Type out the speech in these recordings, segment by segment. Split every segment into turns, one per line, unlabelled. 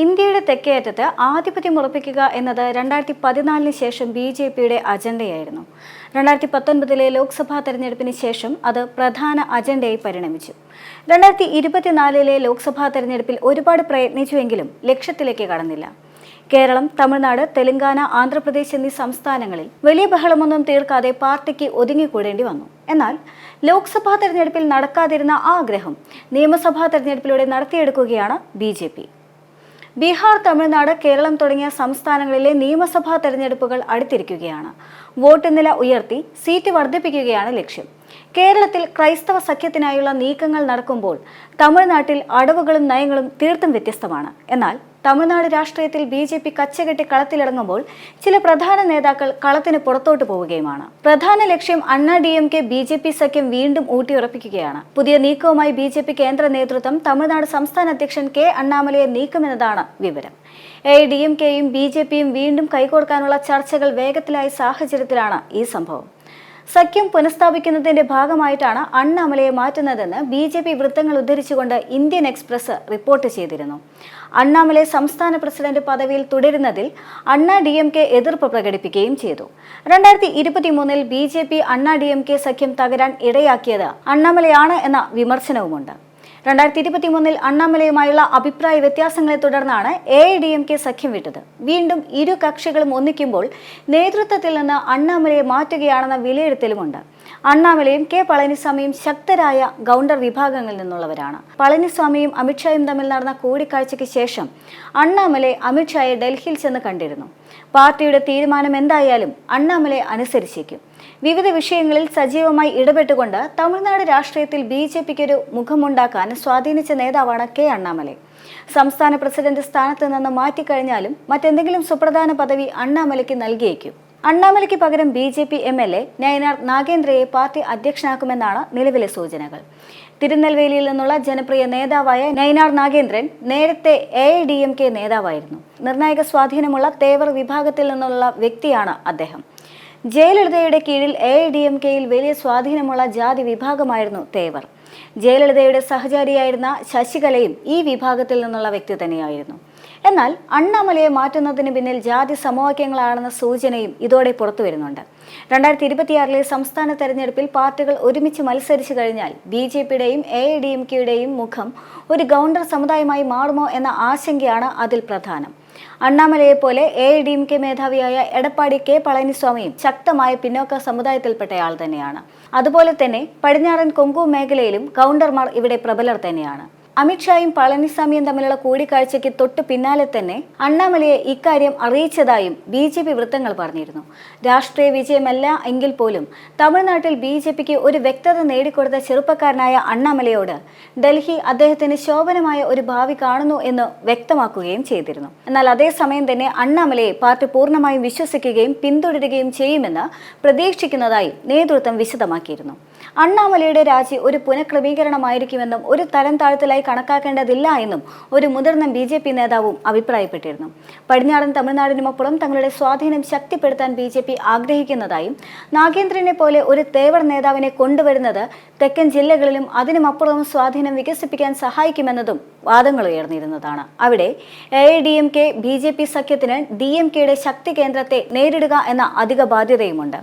ഇന്ത്യയുടെ തെക്കേയറ്റത്ത് ആധിപത്യം ഉറപ്പിക്കുക എന്നത് 2014 ശേഷം BJPയുടെ അജണ്ടയായിരുന്നു. 2019 ലോക്സഭാ തെരഞ്ഞെടുപ്പിന് ശേഷം അത് പ്രധാന അജണ്ടയായി പരിണമിച്ചു. 2024 ലോക്സഭാ തെരഞ്ഞെടുപ്പിൽ ഒരുപാട് പ്രയത്നിച്ചുവെങ്കിലും ലക്ഷ്യത്തിലേക്ക് കടന്നില്ല. കേരളം, തമിഴ്നാട്, തെലങ്കാന, ആന്ധ്രാപ്രദേശ് എന്നീ സംസ്ഥാനങ്ങളിൽ വലിയ ബഹളമൊന്നും തീർക്കാതെ പാർട്ടിക്ക് ഒതുങ്ങിക്കൂടേണ്ടി വന്നു. എന്നാൽ ലോക്സഭാ തെരഞ്ഞെടുപ്പിൽ നടക്കാതിരുന്ന ആ ആഗ്രഹം നിയമസഭാ തെരഞ്ഞെടുപ്പിലൂടെ നടത്തിയെടുക്കുകയാണ് BJP. ബീഹാർ, തമിഴ്നാട്, കേരളം തുടങ്ങിയ സംസ്ഥാനങ്ങളിലെ നിയമസഭാ തെരഞ്ഞെടുപ്പുകൾ അടുത്തിരിക്കുകയാണ്. വോട്ട് നില ഉയർത്തി സീറ്റ് വർദ്ധിപ്പിക്കുകയാണ് ലക്ഷ്യം. കേരളത്തിൽ ക്രൈസ്തവ സഖ്യത്തിനായുള്ള നീക്കങ്ങൾ നടക്കുമ്പോൾ തമിഴ്നാട്ടിൽ അടവുകളും നയങ്ങളും തീർത്തും വ്യത്യസ്തമാണ്. എന്നാൽ തമിഴ്നാട് രാഷ്ട്രീയത്തിൽ BJP കച്ചകെട്ടി കളത്തിലിറങ്ങുമ്പോൾ ചില പ്രധാന നേതാക്കൾ കളത്തിന് പുറത്തോട്ട് പോവുകയുമാണ്. പ്രധാന ലക്ഷ്യം അണ്ണാ-DMK BJP സഖ്യം വീണ്ടും ഊട്ടിയുറപ്പിക്കുകയാണ്. പുതിയ നീക്കവുമായി BJP കേന്ദ്ര നേതൃത്വം തമിഴ്നാട് സംസ്ഥാന അധ്യക്ഷൻ K. അണ്ണാമലയെ നീക്കുമെന്നതാണ് വിവരം. AIADMKയും BJPയും വീണ്ടും കൈകോർക്കാനുള്ള ചർച്ചകൾ വേഗത്തിലായ സാഹചര്യത്തിലാണ് ഈ സംഭവം. സഖ്യം പുനഃസ്ഥാപിക്കുന്നതിന്റെ ഭാഗമായിട്ടാണ് അണ്ണാമലയെ മാറ്റുന്നതെന്ന് BJP വൃത്തങ്ങൾ ഉദ്ധരിച്ചുകൊണ്ട് ഇന്ത്യൻ എക്സ്പ്രസ് റിപ്പോർട്ട് ചെയ്തിരുന്നു. അണ്ണാമലയെ സംസ്ഥാന പ്രസിഡന്റ് പദവിയിൽ തുടരുന്നതിൽ അണ്ണാ-DMK എതിർപ്പ് പ്രകടിപ്പിക്കുകയും ചെയ്തു. 2023 BJP അണ്ണാ-DMK സഖ്യം തകരാൻ ഇടയാക്കിയത് അണ്ണാമലയാണ് എന്ന വിമർശനവുമുണ്ട്. 2023 അണ്ണാമലയുമായുള്ള അഭിപ്രായ വ്യത്യാസങ്ങളെ തുടർന്നാണ് AIADMK സഖ്യം വിട്ടത്. വീണ്ടും ഇരു കക്ഷികളും ഒന്നിക്കുമ്പോൾ നേതൃത്വത്തിൽ നിന്ന് അണ്ണാമലയെ മാറ്റുകയാണെന്ന വിലയിരുത്തലുമുണ്ട്. അണ്ണാമലയും K. പളനിസ്വാമിയും ശക്തരായ ഗൗണ്ടർ വിഭാഗങ്ങളിൽ നിന്നുള്ളവരാണ്. പളനിസ്വാമിയും അമിത്ഷായും തമ്മിൽ നടന്ന കൂടിക്കാഴ്ചയ്ക്ക് ശേഷം അണ്ണാമലയെ അമിത്ഷായെ ഡൽഹിയിൽ ചെന്ന് കണ്ടിരുന്നു. പാർട്ടിയുടെ തീരുമാനം എന്തായാലും അണ്ണാമലയെ അനുസരിച്ചേക്കും. വിവിധ വിഷയങ്ങളിൽ സജീവമായി ഇടപെട്ടുകൊണ്ട് തമിഴ്നാട് രാഷ്ട്രീയത്തിൽ BJPക്ക് ഒരു മുഖമുണ്ടാക്കാൻ സ്വാധീനിച്ച നേതാവാണ് K. അണ്ണാമലൈ. സംസ്ഥാന പ്രസിഡന്റ് സ്ഥാനത്ത് നിന്ന് മാറ്റിക്കഴിഞ്ഞാലും മറ്റെന്തെങ്കിലും സുപ്രധാന പദവി അണ്ണാമലയ്ക്ക് നൽകിയേക്കും. അണ്ണാമലയ്ക്ക് പകരം BJP MLA നയനാർ നാഗേന്ദ്രയെ പാർട്ടി അധ്യക്ഷനാക്കുമെന്നാണ് നിലവിലെ സൂചനകൾ. തിരുനെൽവേലിയിൽ നിന്നുള്ള ജനപ്രിയ നേതാവായ നയനാർ നാഗേന്ദ്രൻ നേരത്തെ AIADMK നേതാവായിരുന്നു. നിർണായക സ്വാധീനമുള്ള തേവർ വിഭാഗത്തിൽ നിന്നുള്ള വ്യക്തിയാണ് അദ്ദേഹം. ജയലളിതയുടെ കീഴിൽ AIADMKയിൽ വലിയ സ്വാധീനമുള്ള ജാതി വിഭാഗമായിരുന്നു തേവർ. ജയലളിതയുടെ സഹചാരിയായിരുന്ന ശശികലയും ഈ വിഭാഗത്തിൽ നിന്നുള്ള വ്യക്തി തന്നെയായിരുന്നു. എന്നാൽ അണ്ണാമലയെ മാറ്റുന്നതിന് പിന്നിൽ ജാതി സമവാക്യങ്ങളാണെന്ന സൂചനയും ഇതോടെ പുറത്തു വരുന്നുണ്ട്. 2026 സംസ്ഥാന തെരഞ്ഞെടുപ്പിൽ പാർട്ടികൾ ഒരുമിച്ച് മത്സരിച്ചു കഴിഞ്ഞാൽ BJPയുടെയും AIADMKയുടെയും മുഖം ഒരു ഗൗണ്ടർ സമുദായമായി മാറുമോ എന്ന ആശങ്കയാണ് അതിൽ പ്രധാനം. അണ്ണാമലയെ പോലെ AIADMK മേധാവിയായ എടപ്പാടി K. പളനിസ്വാമിയും ശക്തമായ പിന്നോക്ക സമുദായത്തിൽപ്പെട്ടയാൾ തന്നെയാണ്. അതുപോലെ തന്നെ പടിഞ്ഞാറൻ കൊങ്കു മേഖലയിലും ഗൗണ്ടർമാർ ഇവിടെ പ്രബലർ തന്നെയാണ്. അമിത്ഷായും പളനിസ്വാമിയും തമ്മിലുള്ള കൂടിക്കാഴ്ചയ്ക്ക് തൊട്ടു പിന്നാലെ തന്നെ അണ്ണാമലയെ ഇക്കാര്യം അറിയിച്ചതായും BJP വൃത്തങ്ങൾ പറഞ്ഞിരുന്നു. രാഷ്ട്രീയ വിജയമല്ല എങ്കിൽ പോലും തമിഴ്നാട്ടിൽ BJPക്ക് ഒരു വ്യക്തത നേടിക്കൊടുത്ത ചെറുപ്പക്കാരനായ അണ്ണാമലയോട് ഡൽഹി അദ്ദേഹത്തിന് ശോഭനമായ ഒരു ഭാവി കാണുന്നു എന്ന് വ്യക്തമാക്കുകയും ചെയ്തിരുന്നു. എന്നാൽ അതേസമയം തന്നെ അണ്ണാമലയെ പാർട്ടി പൂർണ്ണമായും വിശ്വസിക്കുകയും പിന്തുടരുകയും ചെയ്യുമെന്ന് പ്രതീക്ഷിക്കുന്നതായി നേതൃത്വം വിശദമാക്കിയിരുന്നു. അണ്ണാമലയുടെ രാജി ഒരു പുനഃക്രമീകരണമായിരിക്കുമെന്നും ഒരു തരം താഴ്ത്തലായി കണക്കാക്കേണ്ടതില്ല എന്നും ഒരു മുതിർന്ന BJP നേതാവും അഭിപ്രായപ്പെട്ടിരുന്നു. പടിഞ്ഞാറൻ തമിഴ്നാടിനുമപ്പുറം തങ്ങളുടെ സ്വാധീനം ശക്തിപ്പെടുത്താൻ BJP ആഗ്രഹിക്കുന്നതായും നാഗേന്ദ്രനെ പോലെ ഒരു തേവർ നേതാവിനെ കൊണ്ടുവരുന്നത് തെക്കൻ ജില്ലകളിലും അതിനുമപ്പുറവും സ്വാധീനം വികസിപ്പിക്കാൻ സഹായിക്കുമെന്നതും വാദങ്ങൾ ഉയർന്നിരുന്നതാണ്. അവിടെ AIADMK BJP സഖ്യത്തിന് DMKയുടെ ശക്തി കേന്ദ്രത്തെ നേരിടുക എന്ന അധിക ബാധ്യതയുമുണ്ട്.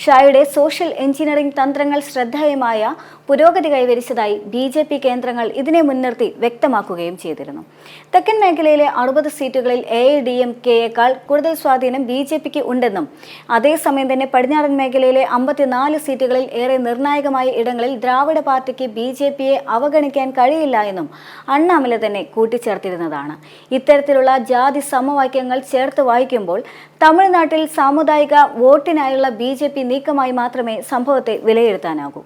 ഷായുടെ സോഷ്യൽ എഞ്ചിനീയറിംഗ് തന്ത്രങ്ങൾ ശ്രദ്ധേയമായ പുരോഗതി കൈവരിച്ചതായി BJP കേന്ദ്രങ്ങൾ ഇതിനെ മുൻനിർത്തി വ്യക്തമാക്കുകയും ചെയ്തിരുന്നു. തെക്കൻ മേഖലയിലെ 60 സീറ്റുകളിൽ AIADMKയേക്കാൾ കൂടുതൽ സ്വാധീനം BJPക്ക് ഉണ്ടെന്നും അതേസമയം തന്നെ പടിഞ്ഞാറൻ മേഖലയിലെ 54 സീറ്റുകളിൽ ഏറെ നിർണായകമായ ഇടങ്ങളിൽ ദ്രാവിഡ പാർട്ടിക്ക് BJPയെ അവഗണിക്കാൻ കഴിയില്ല എന്നും അണ്ണാമല തന്നെ കൂട്ടിച്ചേർത്തിരുന്നതാണ്. ഇത്തരത്തിലുള്ള ജാതി സമവാക്യങ്ങൾ ചേർത്ത് വായിക്കുമ്പോൾ തമിഴ്നാട്ടിൽ സാമുദായിക വോട്ടിനായുള്ള BJP നീക്കമായി മാത്രമേ സംഭവത്തെ വിലയിരുത്താനാകൂ.